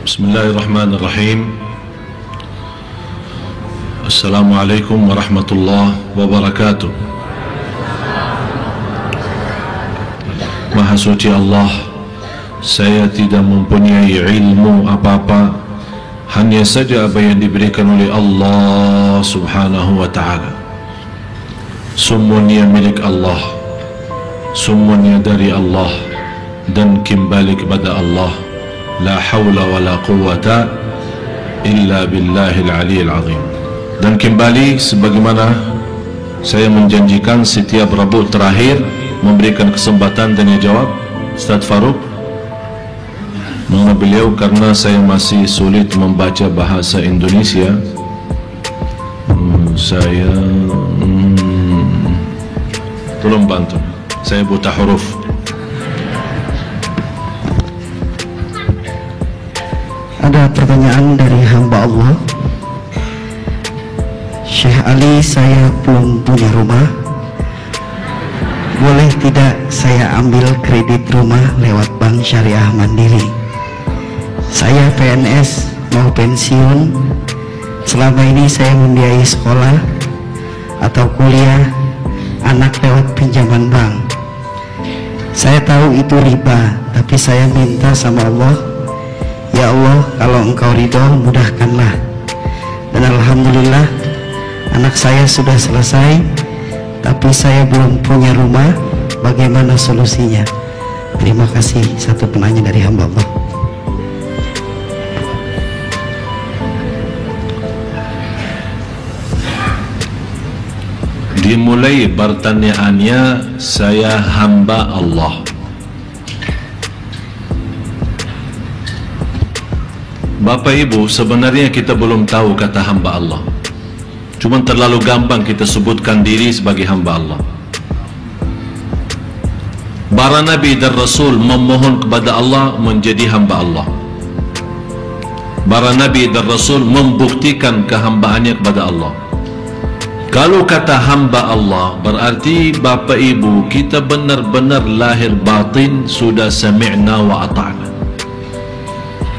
Bismillahirrahmanirrahim. Assalamualaikum warahmatullahi wabarakatuh. Maha suci Allah, saya tidak mempunyai ilmu apa-apa, hanya saja apa yang diberikan oleh Allah subhanahu wa ta'ala. Semuanya milik Allah, semuanya dari Allah, dan kembali kepada Allah. La hawla wa la quwwata illa billahil aliyil azim. Dan kembali sebagaimana saya menjanjikan setiap Rabu terakhir memberikan kesempatan tanya jawab Ustaz Farouk. Nama beliau karena saya masih sulit membaca bahasa Indonesia. Tolong bantu, saya buta huruf. Ada pertanyaan dari hamba Allah. Syekh Ali, saya belum punya rumah. Boleh tidak saya ambil kredit rumah lewat Bank Syariah Mandiri? Saya PNS, mau pensiun. Selama ini saya membiayai sekolah atau kuliah anak lewat pinjaman bank. Saya tahu itu riba, tapi saya minta sama Allah, ya Allah, kalau Engkau ridho mudahkanlah. Dan alhamdulillah anak saya sudah selesai, tapi saya belum punya rumah. Bagaimana solusinya? Terima kasih. Satu penanya dari hamba Allah. Dimulai pertanyaannya, saya hamba Allah. Bapak Ibu, sebenarnya kita belum tahu kata hamba Allah. Cuma terlalu gampang kita sebutkan diri sebagai hamba Allah. Para Nabi dan Rasul memohon kepada Allah menjadi hamba Allah. Para Nabi dan Rasul membuktikan kehambaannya kepada Allah. Kalau kata hamba Allah, berarti Bapak Ibu, kita benar-benar lahir batin sudah sami'na wa ata'na.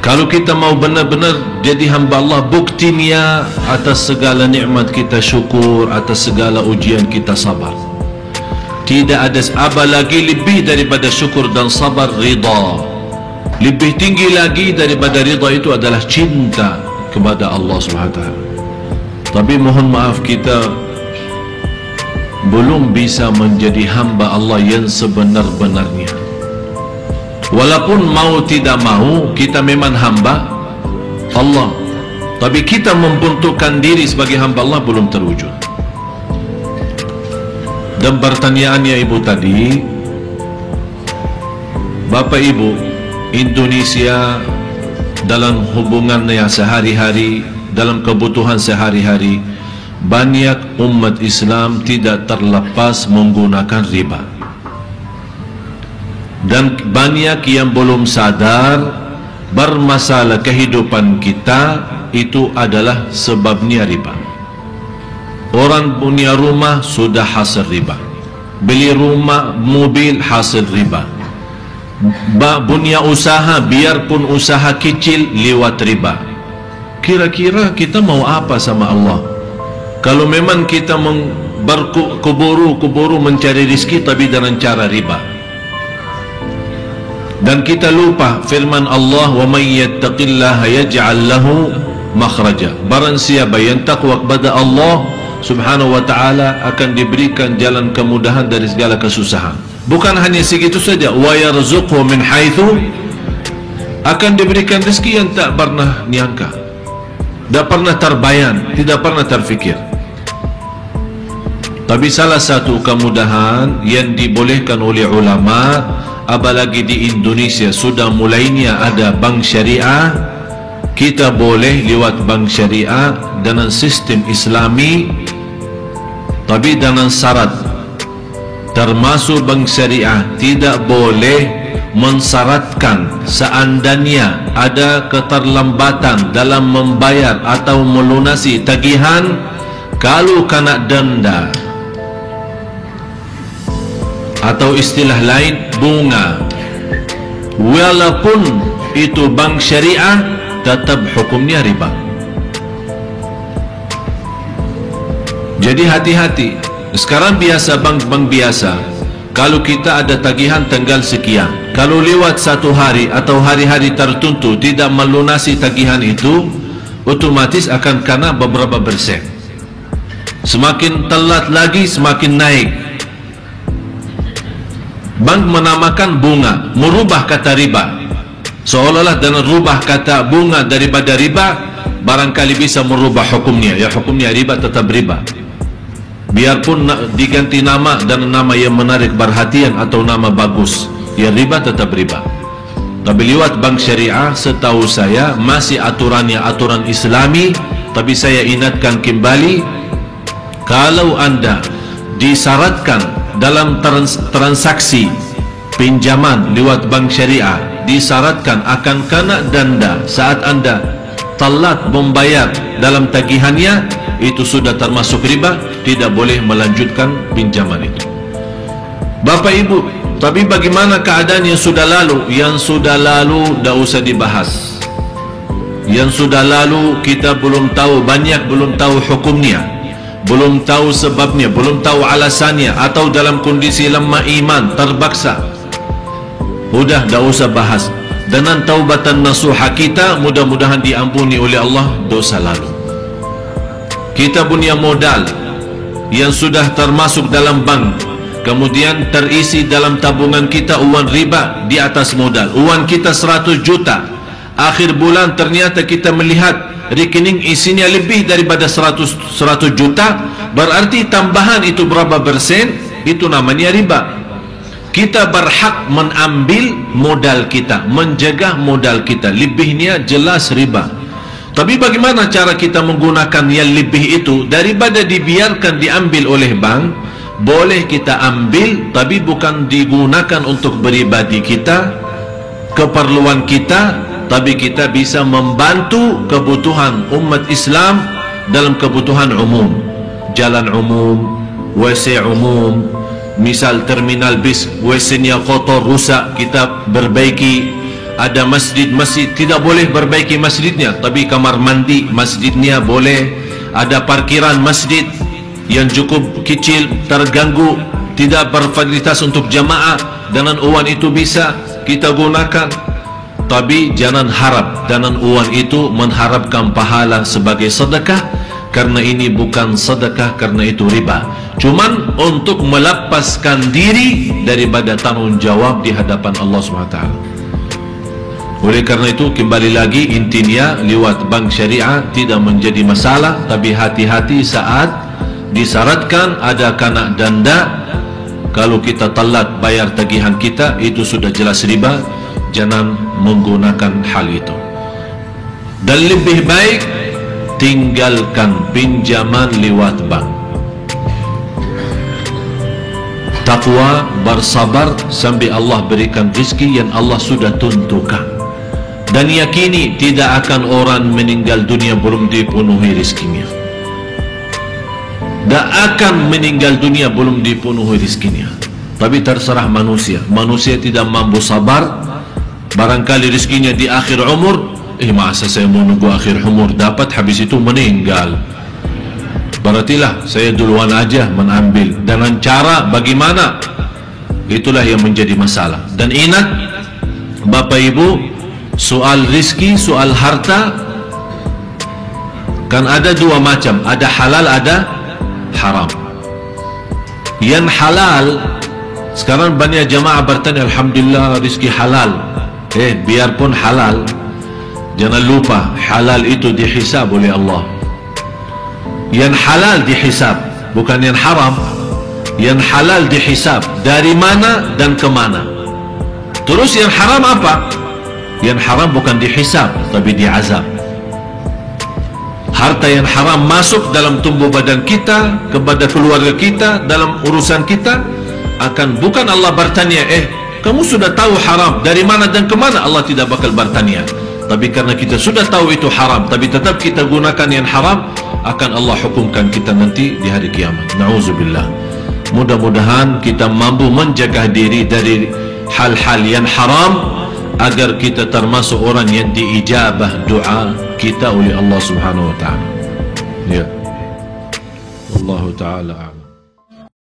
Kalau kita mau benar-benar jadi hamba Allah, buktinya atas segala nikmat kita syukur, atas segala ujian kita sabar. Tidak ada apa lagi lebih daripada syukur dan sabar, ridha. Lebih tinggi lagi daripada ridha itu adalah cinta kepada Allah SWT. Tapi mohon maaf, kita belum bisa menjadi hamba Allah yang sebenar-benarnya. Walaupun mau tidak mau, kita memang hamba Allah, tapi kita membentukkan diri sebagai hamba Allah belum terwujud. Dan pertanyaannya Ibu tadi, Bapak Ibu, Indonesia dalam hubungannya sehari-hari, dalam kebutuhan sehari-hari, banyak umat Islam tidak terlepas menggunakan riba. Dan banyak yang belum sadar bermasalah kehidupan kita itu adalah sebabnya riba. Orang punya rumah sudah hasil riba, beli rumah, mobil hasil riba, punya usaha biarpun usaha kecil lewat riba. Kira-kira kita mau apa sama Allah kalau memang kita berkuburu mencari rezeki tapi dengan cara riba? Dan kita lupa firman Allah, wa may yattaqillaha yaj'al lahu makhraja. Barang siapa yang takwa kepada Allah Subhanahu wa taala akan diberikan jalan kemudahan dari segala kesusahan. Bukan hanya segitu saja, wa yarzuqhu min haitsu, akan diberikan rezeki yang tak pernah nyangka, tak pernah terbayang, tidak pernah terfikir. Tapi salah satu kemudahan yang dibolehkan oleh ulama, apalagi di Indonesia sudah mulainya ada bank syariah, kita boleh lewat bank syariah dengan sistem Islami, tapi dengan syarat, termasuk bank syariah tidak boleh mensyaratkan seandainya ada keterlambatan dalam membayar atau melunasi tagihan, kalau kena denda atau istilah lain bunga, walaupun itu bank syariah, tetap hukumnya riba. Jadi hati-hati. Sekarang biasa bank-bank biasa, kalau kita ada tagihan tanggal sekian, kalau lewat satu hari atau hari-hari tertentu tidak melunasi tagihan itu, otomatis akan kena beberapa persen. Semakin telat lagi semakin naik. Bank menamakan bunga, merubah kata riba, seolah-olah dengan rubah kata bunga daripada riba barangkali bisa merubah hukumnya. Ya, hukumnya riba tetap riba, biarpun diganti nama dan nama yang menarik perhatian atau nama bagus, ya riba tetap riba. Tapi lewat bank syariah setahu saya masih aturannya aturan Islami. Tapi saya ingatkan kembali, kalau anda disyaratkan dalam transaksi pinjaman lewat bank syariah, disyaratkan akan kena denda saat anda telat membayar dalam tagihannya, itu sudah termasuk riba, tidak boleh melanjutkan pinjaman itu. Bapak Ibu, tapi bagaimana keadaan yang sudah lalu? Yang sudah lalu tidak usah dibahas. Yang sudah lalu kita belum tahu, banyak belum tahu hukumnya, belum tahu sebabnya, belum tahu alasannya, atau dalam kondisi lemah iman terpaksa. Udah tidak usah bahas. Dengan taubatan nasuha kita, mudah-mudahan diampuni oleh Allah dosa lalu. Kita punya modal yang sudah termasuk dalam bank, kemudian terisi dalam tabungan kita uang riba di atas modal. Uang kita 100 juta, akhir bulan ternyata kita melihat rekening isinya lebih daripada 100 juta, berarti tambahan itu berapa persen? Itu namanya riba. Kita berhak mengambil modal kita, menjaga modal kita, lebihnya jelas riba. Tapi bagaimana cara kita menggunakan yang lebih itu? Daripada dibiarkan diambil oleh bank, boleh kita ambil, tapi bukan digunakan untuk pribadi kita, keperluan kita, tapi kita bisa membantu kebutuhan umat Islam dalam kebutuhan umum. Jalan umum, WC umum, misal terminal bis, WC-nya kotor, rusak, kita perbaiki. Ada masjid tidak boleh perbaiki masjidnya, tapi kamar mandi masjidnya boleh. Ada parkiran masjid yang cukup kecil, terganggu, tidak berfasilitas untuk jamaah, dengan uang itu bisa kita gunakan. Tapi jangan harap dengan uang itu mengharapkan pahala sebagai sedekah, karena ini bukan sedekah, karena itu riba. Cuman untuk melepaskan diri daripada tanggung jawab di hadapan Allah SWT. Oleh karena itu, kembali lagi intinya, lewat bank syariah tidak menjadi masalah, tapi hati-hati saat disyaratkan ada kena denda. Kalau kita telat bayar tagihan kita, itu sudah jelas riba. Jangan menggunakan hal itu. Dan lebih baik tinggalkan pinjaman lewat bank. Takwa, bersabar sampai Allah berikan rezeki yang Allah sudah tentukan. Dan yakini tidak akan orang meninggal dunia belum dipenuhi rezekinya. Tak akan meninggal dunia belum dipenuhi rezekinya. Tapi terserah manusia. Manusia tidak mampu sabar. Barangkali rezekinya di akhir umur. Masa saya mau nunggu akhir umur dapat, habis itu meninggal. Berartilah saya duluan aja mengambil. Dengan cara bagaimana? Itulah yang menjadi masalah. Dan ingat Bapak Ibu, soal rizki, soal harta kan ada dua macam, ada halal, ada haram. Yang halal, sekarang banyak jamaah bertanya, alhamdulillah rizki halal. Biarpun halal, jangan lupa halal itu dihisab oleh Allah. Yang halal dihisab, bukan yang haram. Yang halal dihisab dari mana dan kemana. Terus yang haram apa? Yang haram bukan dihisab, tapi diazab. Harta yang haram masuk dalam tubuh badan kita, kepada keluarga kita, dalam urusan kita, akan bukan Allah bertanya, kamu sudah tahu haram, dari mana dan kemana? Allah tidak bakal bertanya. Tapi karena kita sudah tahu itu haram, tapi tetap kita gunakan yang haram, akan Allah hukumkan kita nanti di hari kiamat. Na'udzubillah. Mudah-mudahan kita mampu menjaga diri dari hal-hal yang haram, agar kita termasuk orang yang diijabah doa kita oleh Allah Subhanahu wa taala. Ya. Wallahu taala a'lam.